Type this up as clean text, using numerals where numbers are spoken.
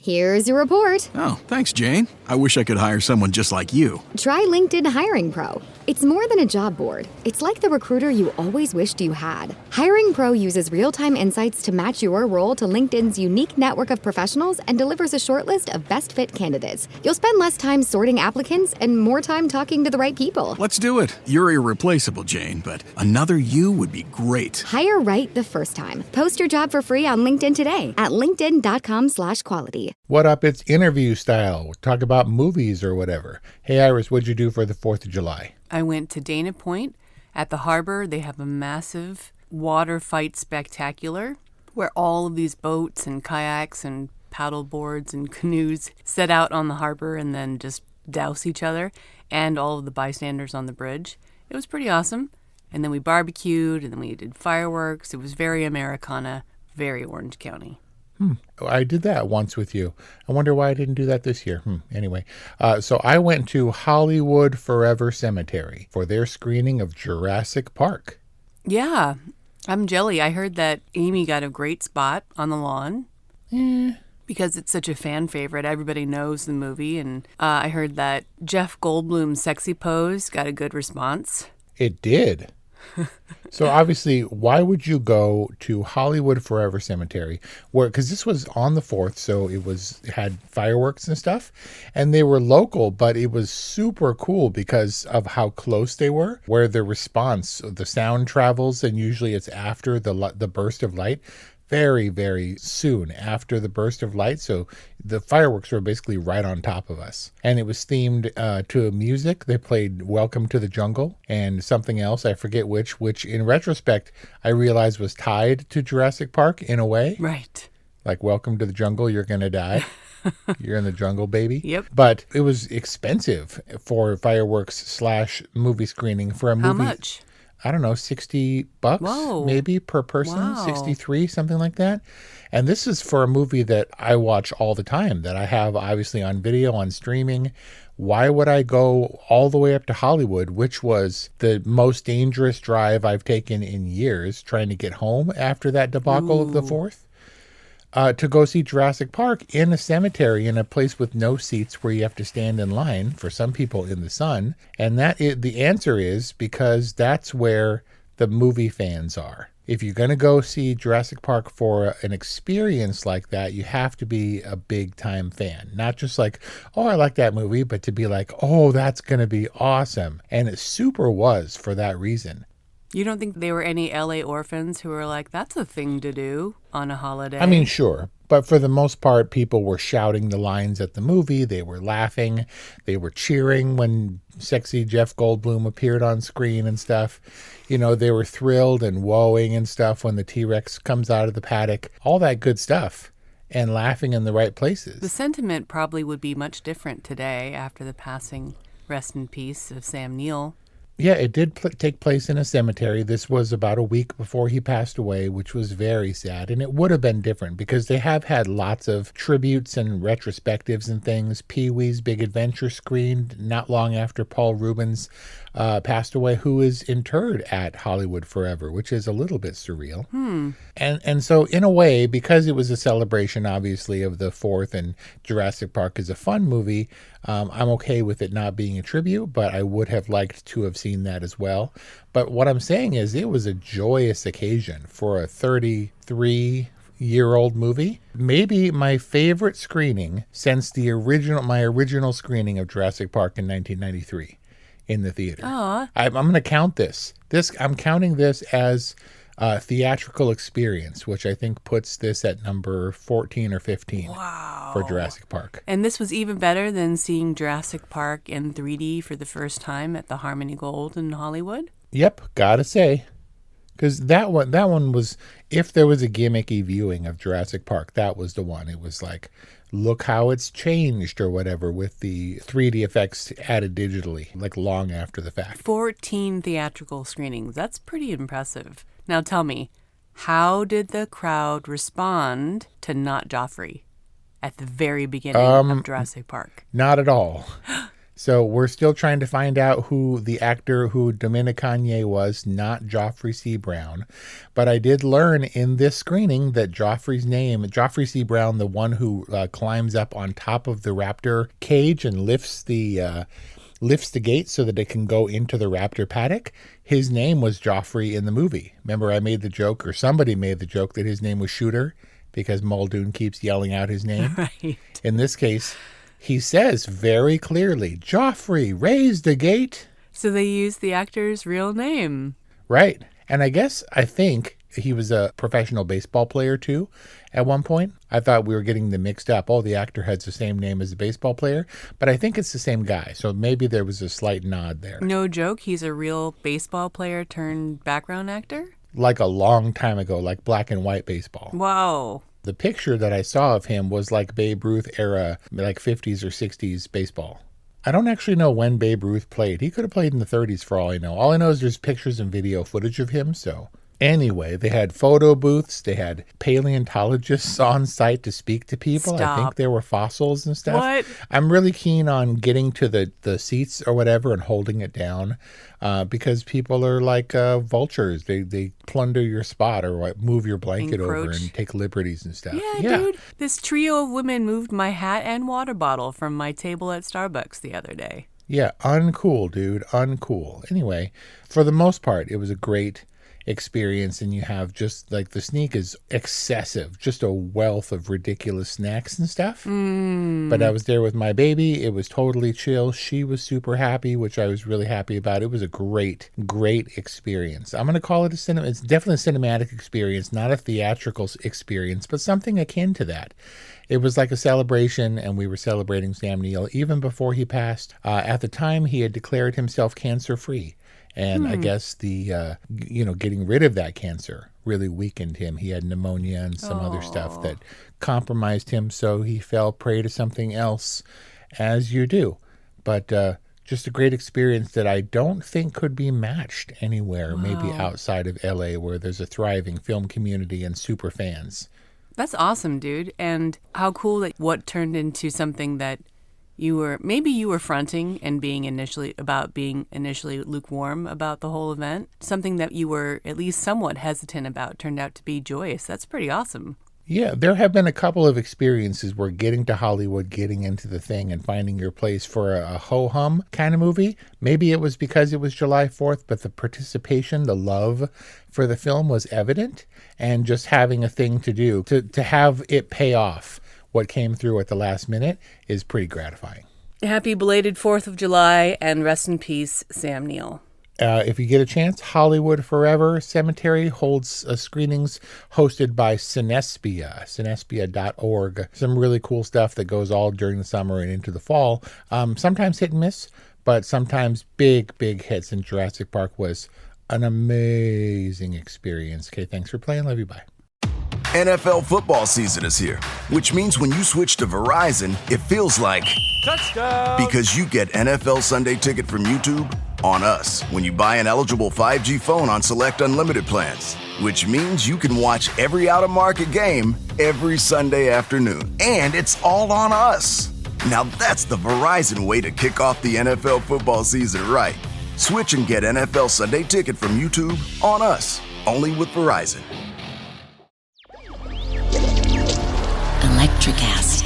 Here's your report. Oh, thanks, Jane. I wish I could hire someone just like you. Try LinkedIn Hiring Pro. It's more than a job board. It's like the recruiter you always wished you had. Hiring Pro uses real-time insights to match your role to LinkedIn's unique network of professionals and delivers a short list of best fit candidates. You'll spend less time sorting applicants and more time talking to the right people. Let's do it. You're irreplaceable, Jane, but another you would be great. Hire right the first time. Post your job for free on LinkedIn today at linkedin.com/quality. What up? It's interview style. We'll talk about movies or whatever. Hey, Iris, what'd you do for the 4th of July? I went to Dana Point. At the harbor, they have a massive water fight spectacular where all of these boats and kayaks and paddle boards and canoes set out on the harbor and then just douse each other and all of the bystanders on the bridge. It was pretty awesome. And then we barbecued and then we did fireworks. It was very Americana, very Orange County. I did that once with you. I wonder why I didn't do that this year. Anyway, so I went to Hollywood Forever Cemetery for their screening of Jurassic Park. Yeah, I'm jelly. I heard that Amy got a great spot on the lawn. Because it's such a fan favorite. Everybody knows the movie. And I heard that Jeff Goldblum's sexy pose got a good response. It did. So obviously, why would you go to Hollywood Forever Cemetery? Because this was on the 4th, so it had fireworks and stuff, and they were local, but it was super cool because of how close they were, where the response, the sound travels, and usually it's after the burst of light. Very, very soon after the burst of light. So the fireworks were basically right on top of us. And it was themed to music. They played Welcome to the Jungle and something else. I forget which in retrospect, I realized was tied to Jurassic Park in a way. Right. Like Welcome to the Jungle, you're going to die. You're in the jungle, baby. Yep. But it was expensive for fireworks / movie screening for a movie. How much? I don't know, $60 Whoa. maybe per person, Wow. 63, something like that. And this is for a movie that I watch all the time, that I have obviously on video, on streaming. Why would I go all the way up to Hollywood, which was the most dangerous drive I've taken in years, trying to get home after that debacle of the 4th? To go see Jurassic Park in a cemetery in a place with no seats where you have to stand in line, for some people in the sun. And the answer is because that's where the movie fans are. If you're going to go see Jurassic Park for an experience like that, you have to be a big time fan. Not just like, oh, I like that movie, but to be like, oh, that's going to be awesome. And it super was for that reason. You don't think there were any LA orphans who were like, that's a thing to do on a holiday? I mean, sure. But for the most part, people were shouting the lines at the movie. They were laughing. They were cheering when sexy Jeff Goldblum appeared on screen and stuff. You know, they were thrilled and woeing and stuff when the T-Rex comes out of the paddock. All that good stuff. And laughing in the right places. The sentiment probably would be much different today after the passing, rest in peace, of Sam Neill. Yeah, it did take place in a cemetery. This was about a week before he passed away, which was very sad. And it would have been different because they have had lots of tributes and retrospectives and things. Pee-wee's Big Adventure screened not long after Paul Rubens passed away, who is interred at Hollywood Forever, which is a little bit surreal. And so in a way, because it was a celebration, obviously, of the 4th, and Jurassic Park is a fun movie, I'm okay with it not being a tribute, but I would have liked to have seen that as well. But what I'm saying is it was a joyous occasion for a 33-year-old movie. Maybe my favorite screening since my original screening of Jurassic Park in 1993 in the theater. I'm going to count this. I'm counting this as a theatrical experience, which I think puts this at number 14 or 15 for Jurassic Park. And this was even better than seeing Jurassic Park in 3D for the first time at the Harmony Gold in Hollywood? Yep, gotta say. Because that one was, if there was a gimmicky viewing of Jurassic Park, that was the one. It was like, look how it's changed or whatever with the 3D effects added digitally, like long after the fact. 14 theatrical screenings. That's pretty impressive. Now tell me, how did the crowd respond to Not Joffrey at the very beginning of Jurassic Park? Not at all. So we're still trying to find out who the actor who Dominicanye was, not Joffrey C. Brown. But I did learn in this screening that Joffrey's name, Joffrey C. Brown, the one who climbs up on top of the raptor cage and lifts the gate so that it can go into the raptor paddock, his name was Joffrey in the movie. Remember, I made the joke, or somebody made the joke, that his name was Shooter because Muldoon keeps yelling out his name. Right. In this case, he says very clearly, Joffrey, raise the gate. So they used the actor's real name. Right. And I think he was a professional baseball player too at one point. I thought we were getting them mixed up. Oh, the actor has the same name as the baseball player. But I think it's the same guy. So maybe there was a slight nod there. No joke, he's a real baseball player turned background actor? Like a long time ago, like black and white baseball. Wow. The picture that I saw of him was like Babe Ruth era, like 50s or 60s baseball. I don't actually know when Babe Ruth played. He could have played in the 30s for all I know. All I know is there's pictures and video footage of him, so... Anyway, they had photo booths. They had paleontologists on site to speak to people. Stop. I think there were fossils and stuff. What? I'm really keen on getting to the seats or whatever and holding it down because people are like vultures. They plunder your spot or move your blanket over Encroach. and take liberties and stuff. Yeah, dude. This trio of women moved my hat and water bottle from my table at Starbucks the other day. Yeah, uncool, dude. Uncool. Anyway, for the most part, it was a great experience, and you have just like the sneak is excessive, just a wealth of ridiculous snacks and stuff. But I was there with my baby. It was totally chill. She was super happy, which I was really happy about. It was a great experience. I'm going to call it it's definitely a cinematic experience, not a theatrical experience, but something akin to that. It was like a celebration, and we were celebrating Sam Neill even before he passed. At the time, he had declared himself cancer-free. And I guess the, getting rid of that cancer really weakened him. He had pneumonia and some other stuff that compromised him. So he fell prey to something else, as you do. But just a great experience that I don't think could be matched anywhere, maybe outside of LA, where there's a thriving film community and super fans. That's awesome, dude. And how cool that what turned into something that you were fronting and being initially lukewarm about the whole event. Something that you were at least somewhat hesitant about turned out to be joyous. That's pretty awesome. Yeah, there have been a couple of experiences where getting to Hollywood, getting into the thing and finding your place for a ho-hum kind of movie. Maybe it was because it was July 4th, but the participation, the love for the film was evident, and just having a thing to do, to have it pay off what came through at the last minute is pretty gratifying. Happy belated 4th of July, and rest in peace, Sam Neill. If you get a chance, Hollywood Forever Cemetery holds screenings hosted by Cinespia.org. Some really cool stuff that goes all during the summer and into the fall. Sometimes hit and miss, but sometimes big hits. And Jurassic Park was an amazing experience. Okay, thanks for playing. Love you. Bye. NFL football season is here, which means when you switch to Verizon, it feels like touchdown, because you get NFL Sunday Ticket from YouTube on us when you buy an eligible 5G phone on select unlimited plans, which means you can watch every out-of-market game every Sunday afternoon, and it's all on us. Now that's the Verizon way to kick off the NFL football season right. Switch and get NFL Sunday Ticket from YouTube on us, only with Verizon. Electric acid.